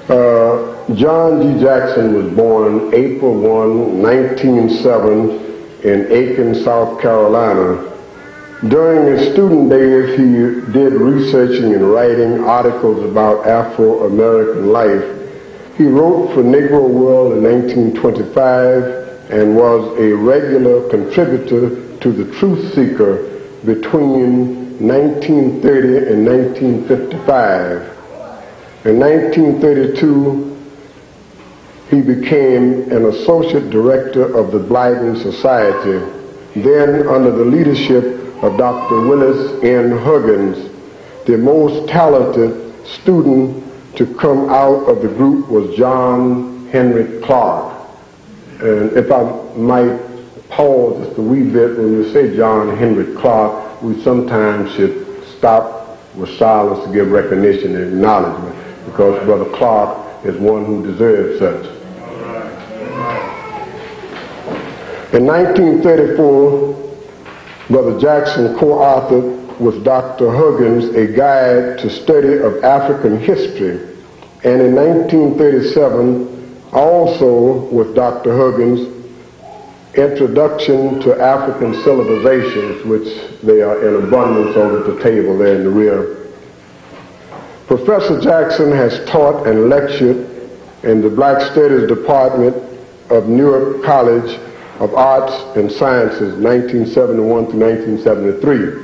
John G. Jackson was born April 1, 1907 in Aiken, South Carolina. During his student days, he did researching and writing articles about Afro-American life. He wrote for Negro World in 1925 and was a regular contributor to The Truth Seeker between 1930 and 1955. In 1932, he became an associate director of the Blyden Society, then under the leadership of Dr. Willis N. Huggins. The most talented student to come out of the group was John Henry Clark. And if I might pause just a wee bit, when we say John Henry Clark, we sometimes should stop with silence to give recognition and acknowledgement, because Brother Clark is one who deserves such. In 1934, Brother Jackson co-authored with Dr. Huggins a guide to study of African history, and in 1937, also with Dr. Huggins, Introduction to African Civilizations, which they are in abundance over the table there in the rear. Professor Jackson has taught and lectured in the Black Studies Department of Newark College of Arts and Sciences, 1971 to 1973.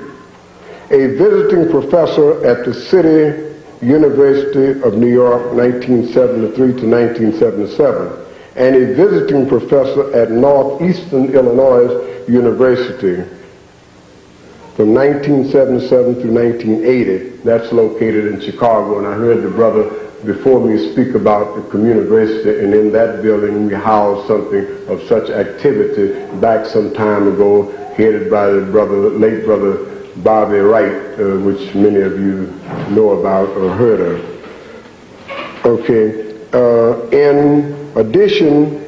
A visiting professor at the City University of New York, 1973 to 1977, and a visiting professor at Northeastern Illinois University from 1977 through 1980. That's located in Chicago, and I heard the brother before me speak about the community university, and in that building we housed something of such activity back some time ago, headed by the late brother Bobby Wright, which many of you know about or heard of. Okay. In addition,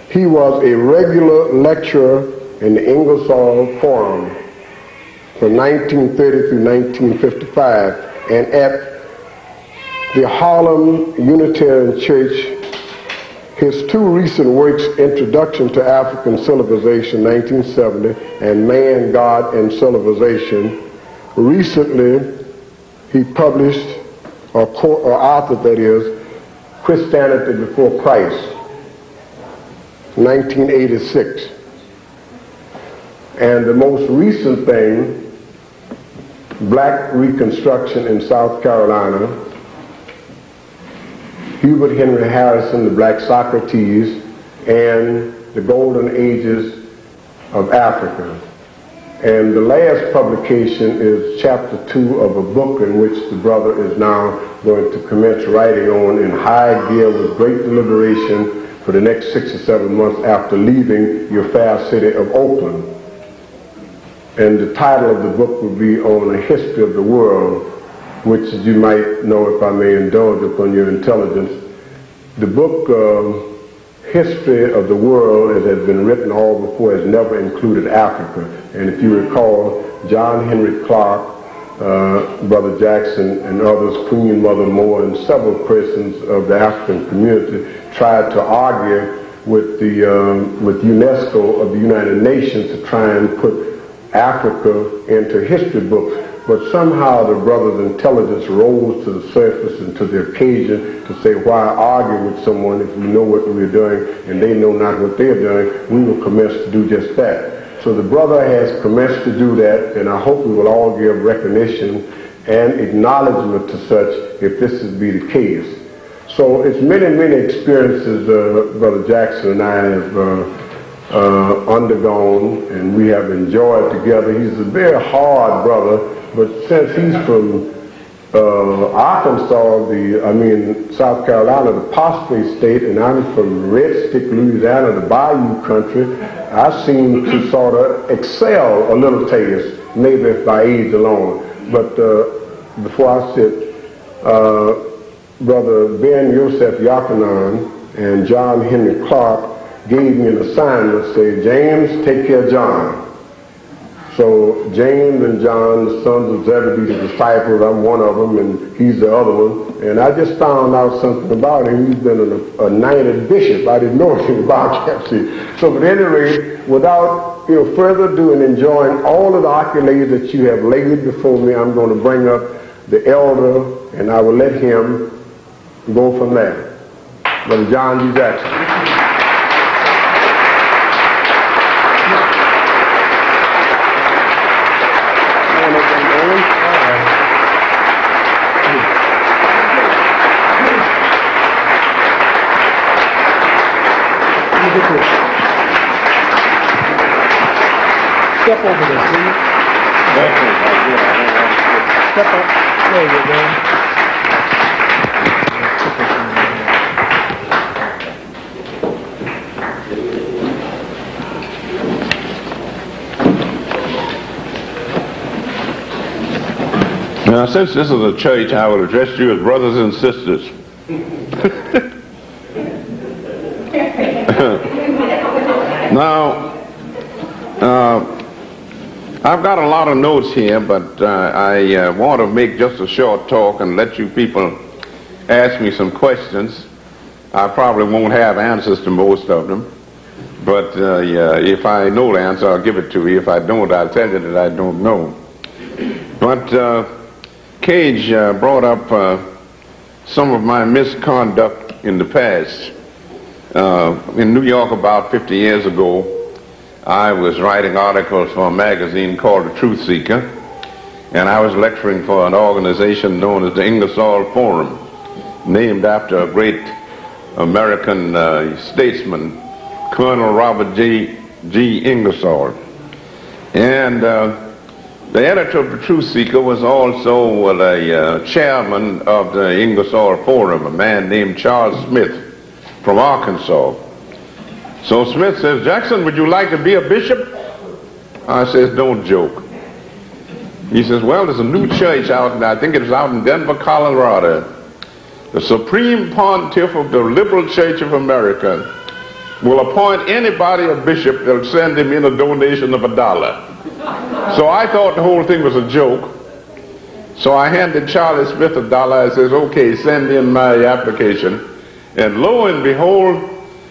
he was a regular lecturer in the Ingersoll Forum from 1930 through 1955, and at the Harlem Unitarian Church. His two recent works, Introduction to African Civilization, 1970, and Man, God, and Civilization. Recently, he published, or authored, that is, Christianity Before Christ, 1986. And the most recent thing, Black Reconstruction in South Carolina, Hubert Henry Harrison, the Black Socrates, and the Golden Ages of Africa. And the last publication is chapter 2 of a book in which the brother is now going to commence writing on in high gear with great deliberation for the next 6 or 7 months after leaving your fair city of Oakland. And the title of the book will be On a History of the World, which, as you might know, if I may indulge upon your intelligence, the book History of the World, as has been written all before, has never included Africa. And if you recall, John Henry Clark, Brother Jackson, and others, Queen Mother Moore, and several persons of the African community tried to argue with UNESCO of the United Nations to try and put Africa into history books. But somehow the brother's intelligence rose to the surface and to the occasion to say, why argue with someone if we know what we're doing and they know not what they're doing? We will commence to do just that. So the brother has commenced to do that, and I hope we will all give recognition and acknowledgement to such if this is be the case. So it's many, many experiences Brother Jackson and I have undergone, and we have enjoyed together. He's a very hard brother. But since he's from Arkansas, South Carolina, the Phosphate State, and I'm from Red Stick, Louisiana, the Bayou Country, I seem to sort of excel a little taste, maybe by age alone. But before I sit, Brother Ben Yosef Yakanan and John Henry Clark gave me an assignment, say, James, take care of John. So James and John, the sons of Zebedee, the disciples, I'm one of them, and he's the other one. And I just found out something about him. He's been a knighted bishop. I didn't know anything about him. See. So, but anyway, without further ado and enjoying all of the accolades that you have laid before me, I'm going to bring up the elder, and I will let him go from there. Brother John G. Jackson. Step over this, will you? Step up. There you go. Now, since this is a church, I will address you as brothers and sisters. Now, I've got a lot of notes here, but I want to make just a short talk and let you people ask me some questions. I probably won't have answers to most of them, but if I know the answer, I'll give it to you. If I don't, I'll tell you that I don't know. But Cage brought up some of my misconduct in the past. In New York about 50 years ago, I was writing articles for a magazine called The Truth Seeker, and I was lecturing for an organization known as the Ingersoll Forum, named after a great American statesman, Colonel Robert G. Ingersoll. And the editor of The Truth Seeker was also the chairman of the Ingersoll Forum, a man named Charles Smith from Arkansas. So Smith says, "Jackson, would you like to be a bishop?" I says, "Don't joke." He says, "Well, there's a new church out, and I think it's out in Denver, Colorado. The Supreme Pontiff of the Liberal Church of America will appoint anybody a bishop that'll send him in a donation of $1. So I thought the whole thing was a joke. So I handed Charlie Smith $1. I says, "Okay, send in my application." And lo and behold,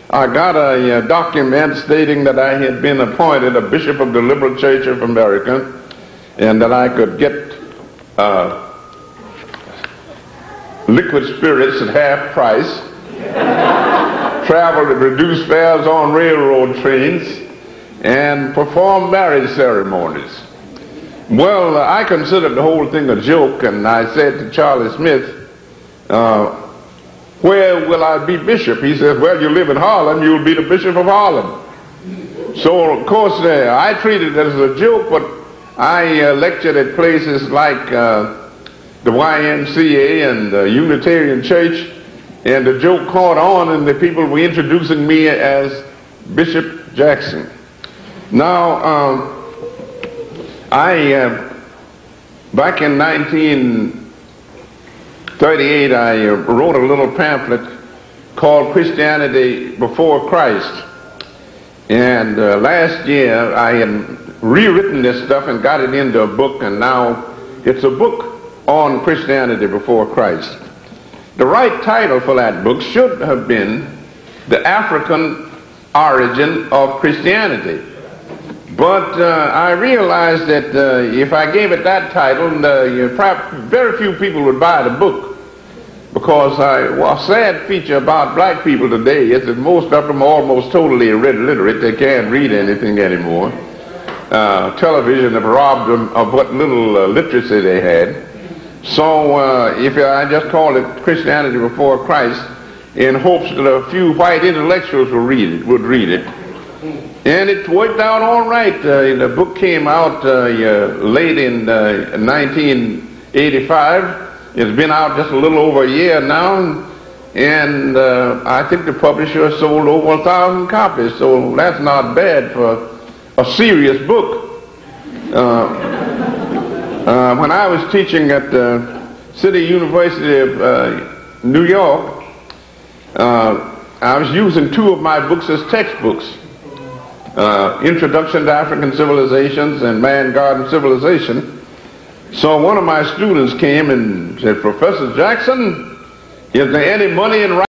I got a document stating that I had been appointed a bishop of the Liberal Church of America, and that I could get liquid spirits at half price, travel at reduced fares on railroad trains, and perform marriage ceremonies. Well, I considered the whole thing a joke, and I said to Charlie Smith, "Where will I be bishop?" He says, "Well, you live in Harlem, you'll be the bishop of Harlem." So, of course, I treated it as a joke, but I lectured at places like the YMCA and the Unitarian Church, and the joke caught on, and the people were introducing me as Bishop Jackson. Now, back in 1938, I wrote a little pamphlet called Christianity Before Christ. And last year, I had rewritten this stuff and got it into a book, and now it's a book on Christianity Before Christ. The right title for that book should have been The African Origin of Christianity. But I realized that if I gave it that title, very few people would buy the book, because a sad feature about black people today is that most of them are almost totally illiterate. They can't read anything anymore. Television have robbed them of what little literacy they had. So if I just called it Christianity Before Christ, in hopes that a few white intellectuals would read it. And it worked out all right. The book came out late in 1985. It's been out just a little over a year now, and I think the publisher sold over 1,000 copies, so that's not bad for a serious book. When I was teaching at the City University of New York, I was using two of my books as textbooks. Introduction to African Civilizations and Man, God, and Civilization. So one of my students came and said, Professor Jackson, is there any money in